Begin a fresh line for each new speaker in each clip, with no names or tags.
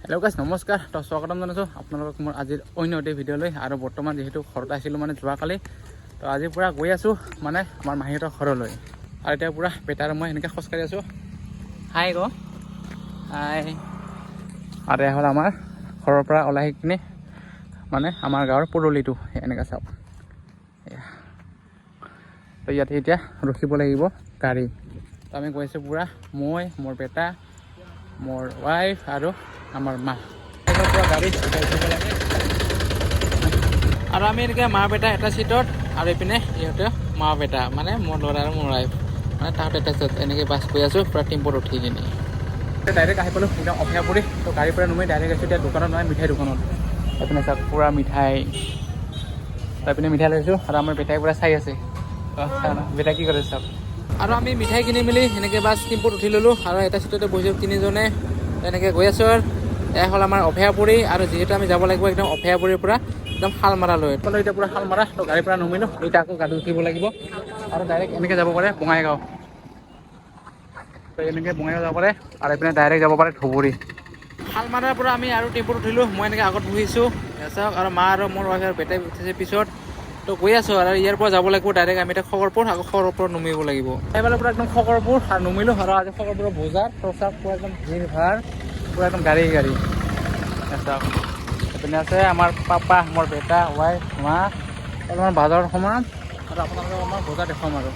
Hello' গাইছ নমস্কাৰ তো স্বাগতম জনাইছোঁ আপোনালোকক মোৰ আজিৰ অন্য এটি ভিডিঅ'লৈ আৰু বৰ্তমান যিহেতু ঘৰত আহিছিলোঁ মানে যোৱাকালি তো আজিৰ পৰা গৈ আছোঁ মানে আমাৰ মাহীহঁতৰ ঘৰলৈ আৰু এতিয়া পূৰা বেটাৰ মই এনেকৈ খোজকাঢ়ি আছোঁ হাই গ হাই আৰু এয়া হ'ল আমাৰ ঘৰৰ পৰা ওলাই কিনে মানে আমাৰ গাঁৱৰ পদূলিটো এনেকৈ চাওক এয়া তো ইয়াতে এতিয়া ৰখিব লাগিব গাড়ী তো আমি গৈ আছোঁ পূৰা মই মোৰ বেটা মোৰ ৱাইফ আৰু আমাৰ মা পুৰা গাড়ী আৰু আমি এনেকৈ মা বেটা এটা চিটত আৰু এইপিনে ইহঁতে মা বেটা মানে মোৰ ল'ৰা আৰু মোৰ ৱাইফ মানে তাহঁতে এটা চিটত এনেকৈ বাছ গৈ আছোঁ পূৰা টেম্পোত উঠি কিনে ডাইৰেক্ট আহি পালোঁ একদম অভয়াপুৰী তো গাড়ীৰ পৰা নুমাই ডাইৰেক্ট আছোঁ এতিয়া দোকানত নহয় মিঠাই দোকানত এইপিনে চাওক পূৰা মিঠাই তাৰপিনে মিঠাই লৈছোঁ আৰু আমাৰ বেটাই পূৰা চাই আছে বেটা কি কৰে চাওক আৰু আমি মিঠাই কিনি মেলি সেনেকৈ বাছ টেম্পোত উঠি ল'লোঁ আৰু এটা চিটতে বহিছোঁ তিনিজনে তেনেকৈ গৈ আছোঁ আৰু এয়া হ'ল আমাৰ অভয়াপুৰী আৰু যিহেতু আমি যাব লাগিব একদম অভয়াপুৰীৰ পৰা একদম শালমাৰালৈ এতিয়া পূৰা শালমাৰা তো গাড়ীৰ পৰা নুমিলোঁ এতিয়া আকৌ গাড়ী উঠিব লাগিব আৰু ডাইৰেক্ট এনেকৈ যাব পাৰে বঙাইগাঁও তো এনেকৈ বঙাইগাঁও যাব পাৰে আৰু এইপিনে ডাইৰেক্ট যাব পাৰে ধুবুৰী শালমাৰাৰ পৰা আমি আৰু টেম্পোত উঠিলোঁ মই এনেকৈ আগত বহিছোঁ চাওক আৰু মা আৰু মোৰ ৱাইফ আৰু বেটাই উঠিছে পিছত তো গৈ আছোঁ আৰু ইয়াৰ পৰা যাব লাগিব ডাইৰেক্ট আমি এতিয়া খগৰপুৰ আকৌ খগৰপুৰত নুমিব লাগিব এইফালে পৰা একদম খগৰপুৰ আৰু নুমিলোঁ আৰু আজি খগৰপুৰৰ বজাৰ তো চাওক পূৰা একদম ভিৰ ভাৰ পূৰা একদম গাড়ী চাওক এইপিনে আছে আমাৰ পাপা মোৰ বেটা ৱাইফ মা অলপমান বজাৰত সোমাম আৰু আপোনালোকক আমাৰ বজাৰ দেখুৱাম আৰু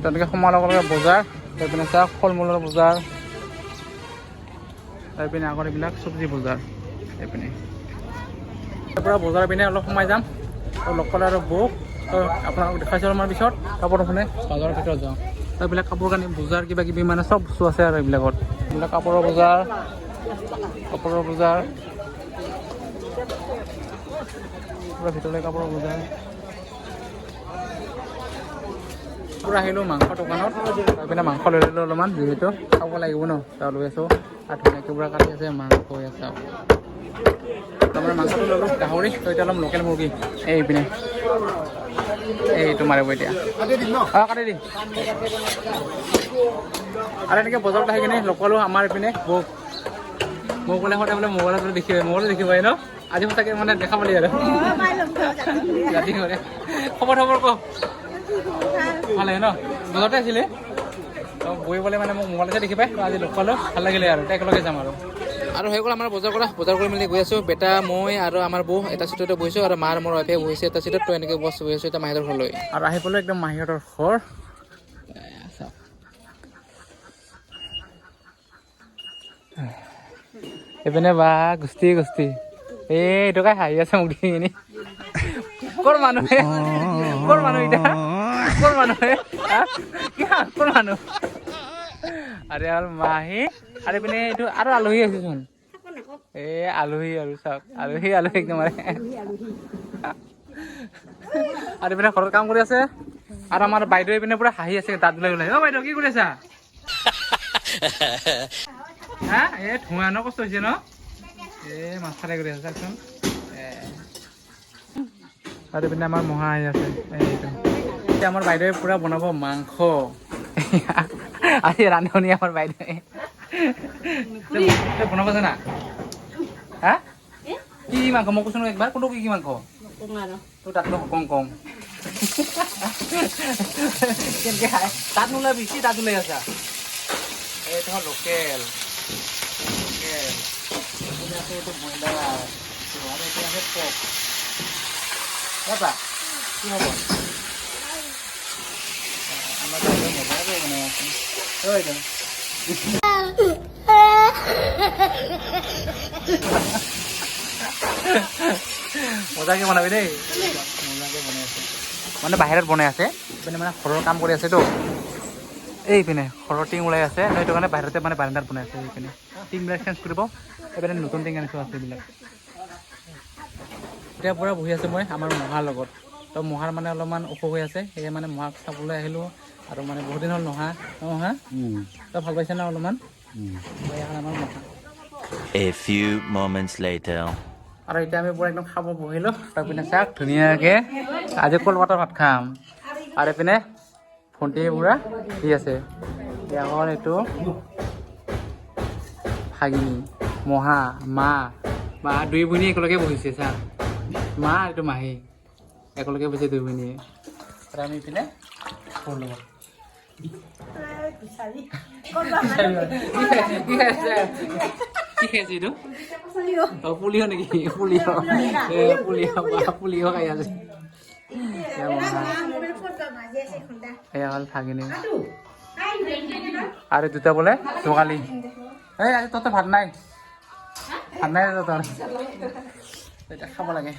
তেনেকৈ সোমোৱাৰ লগে লগে বজাৰ এইপিনে চাওক ফল মূলৰ বজাৰ এইপিনে আগত এইবিলাক চব্জি বজাৰ এইপিনে তাৰ পৰা বজাৰ পিনে অলপ সোমাই যাম আৰু লগ পালে আৰু বৌক আপোনালোকক দেখাইছোঁ আমাৰ পিছত কাপোৰ শুনে বজাৰৰ ভিতৰত যাওঁ এইবিলাক কাপোৰ কানি বজাৰ কিবা কিবি মানে চব বস্তু আছে আৰু এইবিলাক কাপোৰৰ বজাৰ পুৰা ভিতৰলৈ কাপোৰৰ বজাৰ পুৰা আহিলোঁ মাংস দোকানত তাৰপিনে মাংস লৈ ল'লোঁ অলপমান যিহেতু খাব লাগিব ন তাৰ লৈ আছোঁ আৰু ধুনীয়াকৈ পুৰা কাটি আছে মাংস হৈ আছে তাৰমানে মাংসটো ল'লোঁ গাহৰি তো এতিয়া অলপ লোকেল মুৰ্গী এইপিনে এইটো মাৰিব এতিয়া অঁ কাটি দিম আৰু এনেকৈ বজাৰত আহি কিনে লগ পালোঁ আমাৰ এইপিনে বৌক মোক বোলে সদায় বোলে মোবাইলত দেখিবাই ন আজি সঁচাকৈ মানে দেখা পালি আৰু ৰাতি কৰে খবৰ ক ভালে ন বজাৰতে আছিলে বহি বোলে মানে মোক মোবাইলতে দেখি পাই আজি লগ পালোঁ ভাল লাগিলে আৰু একেলগে যাম আৰু হৈ গ'ল আমাৰ বজাৰ কৰি মেলি গৈ আছোঁ বেটা মই আৰু আমাৰ বৌ এটা চিটতে বহিছোঁ আৰু মাৰ মোৰ ৱাইফে বহিছে এটা চিটত তো এনেকৈ বহি আছোঁ এতিয়া মাহীহঁতৰ ঘৰলৈ আৰু আহি পালোঁ একদম মাহীহঁতৰ ঘৰ এইপিনে বা গুষ্টি এইটো কাই হাঁহি আছে মোক দেখি কিনি ক'ৰ মানুহ এতিয়া ক'ৰ মানুহ আৰে হ'ল মাহী আৰু এইপিনে এইটো আৰু আলহী আছেচোন এই আলহী আৰু চাওক আলহী একদম আৰু এইপিনে ঘৰত কাম কৰি আছে আৰু আমাৰ বাইদেউ এইপিনে পুৰা হাঁহি আছে দাঁত ওলাই অ' বাইদেউ কি কৰি আছা হা এই ধোঁৱা ন কষ্ট হৈছে ন এই মাছ ফ্ৰাই কৰি আছে চাওকচোন আৰু এইপিনে আমাৰ মহা আহি আছে এইটো এতিয়া আমাৰ বাইদেৱে পূৰা বনাব মাংস আজি ৰান্ধনি আমাৰ বাইদেৱে বনাব জানা হা কি মাংস মই কৈছোঁ একবাৰ কোনটো কি মাংস তোৰ তাত কম কেনেকৈ খাই তাত নোলাবি কি তাত ওলাই আছা এই তোমাৰ লোকেল এইটো ব্ৰইলাৰ আৰু এইটো আছে পক এটা কি হ'ব আমাৰ মজাকৈ বনাই আছে মজাকৈ বনাবি দেই মজাকৈ বনাই আছে মানে বাহিৰত বনাই আছে এইপিনে মানে ঘৰৰ কাম কৰি আছেতো এইপিনে ঘৰৰ টিং ওলাই আছে সেইটো কাৰণে বাহিৰতে মানে বাৰাণ্ডাত বনাই আছে এইপিনে টিংবিলাক চেঞ্জ কৰিব এইপিনে নতুন টিং আনিছোঁ আছে এইবিলাক এতিয়া পূৰা বহি আছোঁ মই আমাৰ মহাৰ লগত তো মহাৰ মানে অলপমান অসুখ হৈ আছে সেয়ে মানে মহাক চাবলৈ আহিলোঁ আৰু মানে বহুত দিন হ'ল নহা তই ভাল পাইছে না অলপমান আমাৰ মহা
A few moments later.
আৰু এতিয়া আমি পূৰা একদম খাব বহিলোঁ তাৰপিনে চাওক ধুনীয়াকৈ আজি কলপাতৰ ভাত খাম আৰু এইপিনে ভণ্টিয়ে পূৰা দি আছে এতিয়া হ'ল এইটো ভাগিনী মহা মা বা দুই ভনী একেলগে বহিছে চা মা আৰু এইটো মাহী একেলগে বহিছে দুই ভনীয়ে আৰু আমি ইপিনে সৰু লগত কি খাইছে এইটো পুলিও নেকি পুলিও খাই আছে এয়া হ'ল ভাগিনী আৰু দুটা বোলে যোগালী এই আজি তহঁতৰ ভাত নাই তহঁতৰ এতিয়া খাব লাগে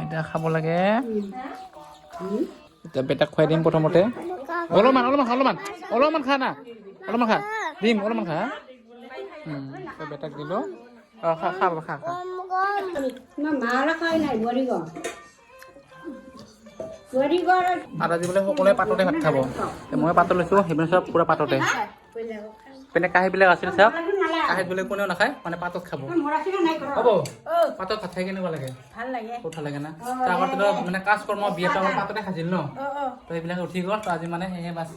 এতিয়া খাব লাগে এতিয়া বেটাক খুৱাই দিম প্ৰথমতে অলপমান খা না অলপমান খা দিম অলপমান খা বেটাক দিলোঁ খা আৰু আজি বোলে সকলোৱে পাততে ভাত খাব মই পাতত লৈছোঁ সেইপিনে চব পূৰা পাততে পিনে কাঁহীবিলাক আছিল চব কাঁহীত বোলে কোনেও নাখায় মানে পাতত খাব হ'ব পাতত ভাত খাই কেনেকুৱা লাগে বহুত ভাল লাগে না আগতে মানে কাজ কৰ্ম বিয়াটো আমাৰ পাততে খাইছিল ন তো সেইবিলাক উঠি গ'ল তো আজি মানে সেয়ে বাছ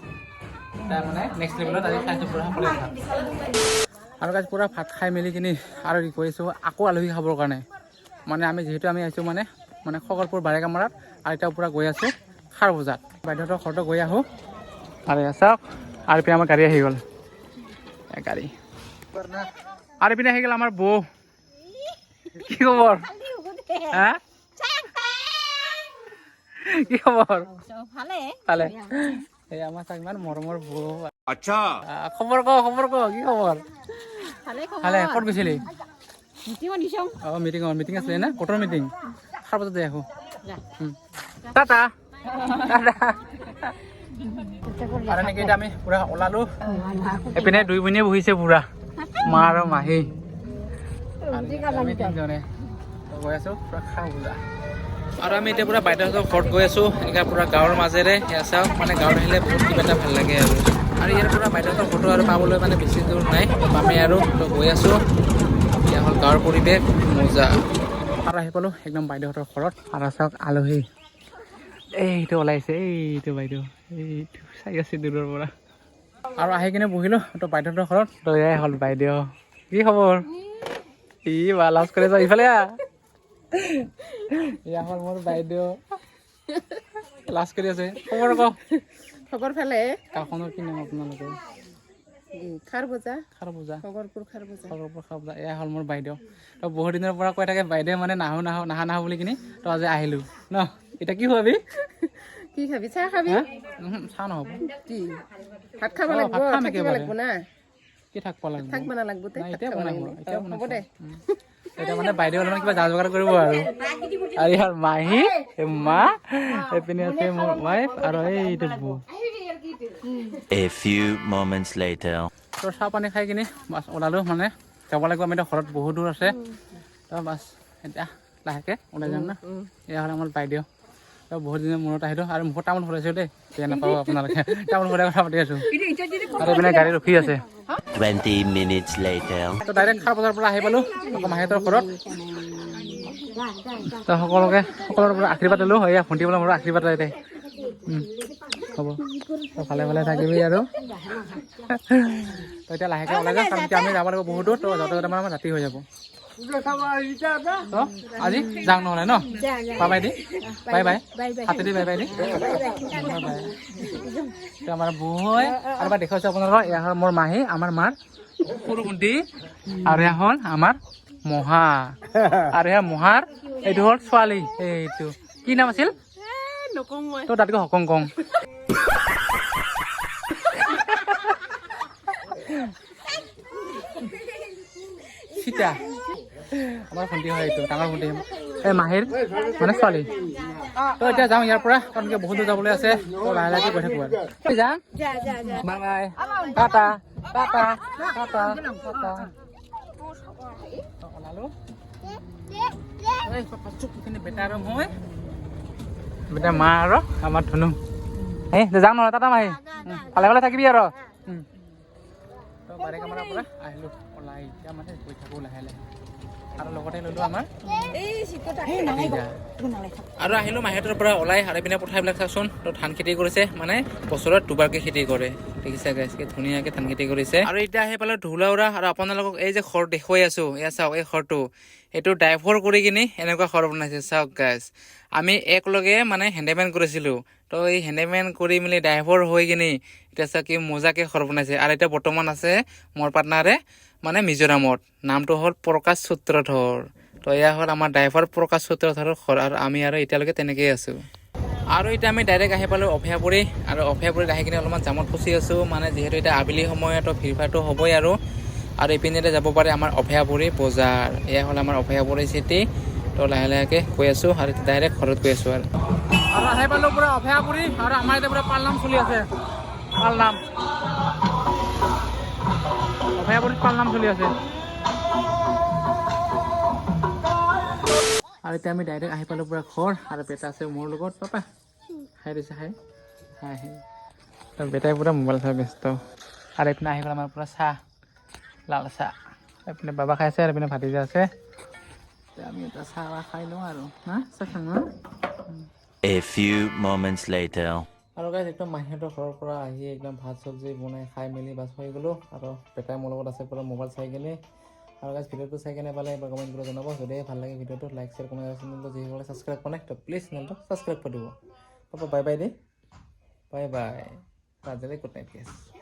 তাৰ মানে নেক্সট লেভেলত আজি খাইছোঁ পূৰা সকলোৱে ভাত আৰু আজি পূৰা ভাত খাই মেলি কিনি আৰু কি কৰিছোঁ আকৌ আলহী খাবৰ কাৰণে মানে আমি যিহেতু আমি আহিছোঁ মানে খগৰপুৰ বাৰেকামাৰাত আৰু এতিয়া পূৰা গৈ আছোঁ খাৰ বজাত বাইদেউহঁতৰ ঘৰতো গৈ আহোঁ আৰু চাওক আৰু ইপিনে আমাৰ গাড়ী আহি গ'ল গাড়ী আৰু ইপিনে আহি গ'ল আমাৰ বৌ কি খবৰ হা কি খবৰ ভালে এই আমাৰ চাওক ইমান মৰমৰ বৌ আচ্ছা খবৰ ক কি খবৰ ভালে ক'ত গৈছিলি মিটিং আছিলে না ক'তৰ মিটিং খাৰ বজাত যাই আহোঁ টাটা আৰু এনেকৈ এতিয়া আমি পূৰা ওলালোঁ এইপিনে দুই ভনীয়ে বহিছে পূৰা মা আৰু মাহী আমি তিনিজনে গৈ আছোঁ পূৰা খাৰ বজা আৰু আমি এতিয়া পূৰা বাইদেউহঁতৰ ঘৰত গৈ আছোঁ এনেকৈ পূৰা গাঁৱৰ মাজেৰে সেয়া চাওক মানে গাঁৱত আহিলে বহুত কিবা এটা ভাল লাগে আৰু ইয়াৰ পৰা বাইদেউহঁতৰ ঘৰটো আৰু পাবলৈ মানে বেছি দূৰ নাই আমি আৰু গৈ আছোঁ এয়া হ'ল গাঁৱৰ পৰিৱেশ মজা আৰু আহি পালোঁ একদম বাইদেউহঁতৰ ঘৰত আৰু চাওক আলহী এইটো ওলাইছে এইটো বাইদেউ এইটো চাই আছে দূৰৰ পৰা আৰু আহি কিনে বহিলোঁ তো বাইদেউহঁতৰ ঘৰত তো এয়াই হ'ল বাইদেউ কি খবৰ বা লাজ কৰি যা ইফালে এয়া হ'ল মোৰ বাইদেউ লাজ কৰি আছে খবৰ
খবৰ ফালে
গাঁওখনৰ কি নাম আপোনালোকৰ
খাৰ বজা
খগৰপুৰ খাৰ বজা এয়া হ'ল মোৰ বাইদেউ তো বহুত দিনৰ পৰা কৈ থাকে বাইদেউ মানে নাহো বুলি কিনি তো আজি আহিলোঁ ন এতিয়া কি খুৱাবি
কি খাবি চাহ খাবি
চাহ নহ'ব
কি ভাত খাব লাগিব থাকিব লাগিব না
কি থাকিব লাগিব
থাকিব নালাগিব
এতিয়া হ'ব দে এতিয়া মানে বাইদেউ অলপমান কিবা যা যোগাৰ কৰিব আৰু ইয়াৰ মাহী মা এইপিনে আছে মোৰ ৱাইফ আৰু এইটো বৌ
A few moments later.
তো চাহ পানী খাই কিনি বাছ ওলালোঁ মানে যাব লাগিব আমি এতিয়া ঘৰত বহুত দূৰ আছে তো বাছ এতিয়া লাহেকৈ ওলাই যাম না এয়া হ'ল আমাৰ বাইদেউ তো বহুত দিনৰ মূৰত আহিলোঁ আৰু মুখত তামোল ফুৰাইছোঁ দেই বেয়া নাপাব আপোনালোকে তামোল ফুৰাই কথা পাতি আছোঁ আৰু এইপিনে গাড়ী ৰখি আছে
20 minutes later.
তো ডাইৰেক্ট খাৰ বজাৰৰ পৰা আহি পালোঁ আকৌ মাহীহঁতৰ ঘৰত তো সকলোৰে পৰা আশীৰ্বাদ ল'লোঁ এয়া ভণ্টি বোলে মোৰ আশীৰ্বাদ লয় দে হ'ব তো ভালে থাকিবি আৰু তো এতিয়া লাহেকৈ ওলাই যাম কাৰণ আমি যাব লাগিব বহুত দূৰ তো যাওঁতে আমাৰ ৰাতি হৈ যাব তো আজি যাওঁ নহ'লে ন বাই দি বাই হাতেদি বাই দি তো আমাৰ বৌয়ে আৰু এবাৰ দেখুৱাইছোঁ আপোনালোকৰ এয়া হ'ল মোৰ মাহী আমাৰ মাৰ সৰু ভণ্টি আৰু এয়া হ'ল আমাৰ মহা আৰু এয়া মহাৰ এইটো হ'ল ছোৱালী এইটো কি নাম আছিল তো তাতকৈ হকং সীতা আমাৰ ভণ্টি হয় এইটো ডাঙৰ ভণ্টি এই মাহীৰ মানে ছোৱালী তো এতিয়া যাওঁ ইয়াৰ পৰা কাৰণ কি বহুত দূৰ যাবলৈ আছে তো লাহে লাহে গৈ থাকোঁ আৰু যাম বাই বাই টাটা ওলালোঁ বেটা আৰু মই বেটা মা আৰু আমাৰ ধুনু এই যাওঁ নহয় টাটা মাহী ভালে থাকিবি আৰু তো বাৰেকামাৰাৰ পৰা আহিলোঁ ওলাই এতিয়া মানে গৈ থাকোঁ লাহে আৰু লগতে ল'লোঁ আমাৰ আৰু আহিলোঁ মাহীহঁতৰ পৰা ওলাই আৰু পিনে পথাৰবিলাক চাওকচোন তো ধান খেতি কৰিছে মানে বছৰত দুবাৰকৈ খেতি কৰে দেখিছা গাইছ কি ধুনীয়াকৈ ধান খেতি কৰিছে আৰু এতিয়া আহি পালোঁ ঢোলাউৰা আৰু আপোনালোকক এই যে ঘৰ দেখুৱাই আছোঁ এয়া চাওক এই ঘৰটো এইটো ড্ৰাইভৰ কৰি কিনি এনেকুৱা ঘৰ বনাইছে চাওক গাইছ আমি একেলগে মানে হেণ্ডেমেন কৰিছিলোঁ তো এই হেণ্ডেমেন কৰি মেলি ড্ৰাইভৰ হৈ কিনি এতিয়া চাওক কি মজাকৈ ঘৰ বনাইছে আৰু এতিয়া বৰ্তমান আছে মোৰ পাৰ্টনাৰে মানে মিজোৰামত নামটো হ'ল প্ৰকাশ সূত্ৰধৰ তো এয়া হ'ল আমাৰ ড্ৰাইভাৰ প্ৰকাশ সূত্ৰধৰৰ ঘৰ আৰু আমি আৰু এতিয়ালৈকে তেনেকৈয়ে আছোঁ আৰু এতিয়া আমি ডাইৰেক্ট আহি পালোঁ অভয়াপুৰী আৰু অভয়াপুৰীত আহি কিনে অলপমান জামত ফচি আছোঁ মানে যিহেতু এতিয়া আবেলি সময়তো ভিৰ ভাৰটো হ'বই আৰু ইপিনেৰে যাব পাৰে আমাৰ অভয়াপুৰী বজাৰ এয়া হ'ল আমাৰ অভয়াপুৰী চিটি তো লাহে লাহেকৈ গৈ আছোঁ আৰু ডাইৰেক্ট ঘৰত গৈ আছোঁ আৰু আহি পালোঁ পূৰা অভয়াপুৰী আৰু আমাৰ এতিয়া পূৰা পালনাম চলি আছে পালনাম অভয়াপুৰীত পালনাম চলি আছে আৰু এতিয়া আমি ডাইৰেক্ট আহি পালোঁ পূৰা ঘৰ আৰু বেটা আছে মোৰ লগত পাপা খাই দিছে খাই বেটাই পূৰা মোবাইল চাই ব্যস্ত আৰু এইপিনে আহি পেলাই আমাৰ পূৰা চাহ লাল চাহ এইপিনে বাবা খাই আছে আৰু এইপিনে ভাতিজা আছে এতিয়া আমি এটা চাহ খাই লওঁ আৰু হা চাহ খাওঁ ন
A few moments later.
আৰু গাইজ একদম মাহীহঁতৰ ঘৰৰ পৰা আহি একদম ভাত চব্জি বনাই খাই মেলি বাছ হৈ গ'লোঁ আৰু বেটাই মোৰ লগত আছে পূৰা মোবাইল চাই কিনে আৰু গাইজ ভিডিঅ'টো চাই কেনে পালে এবাৰ কমেণ্ট কৰি জনাব যদি ভাল লাগে ভিডিঅ'টো লাইক শ্বেয়াৰ কমেণ্ট আৰু চেনেলটো যিসকলে ছাবস্ক্ৰাইব কৰা নাই তো প্লিজ চেনেলটো ছাবস্ক্ৰাইব কৰি দিব পাপা বাই বাই দেই বাই বাই ৰাজেৰে গুড নাইট গেছ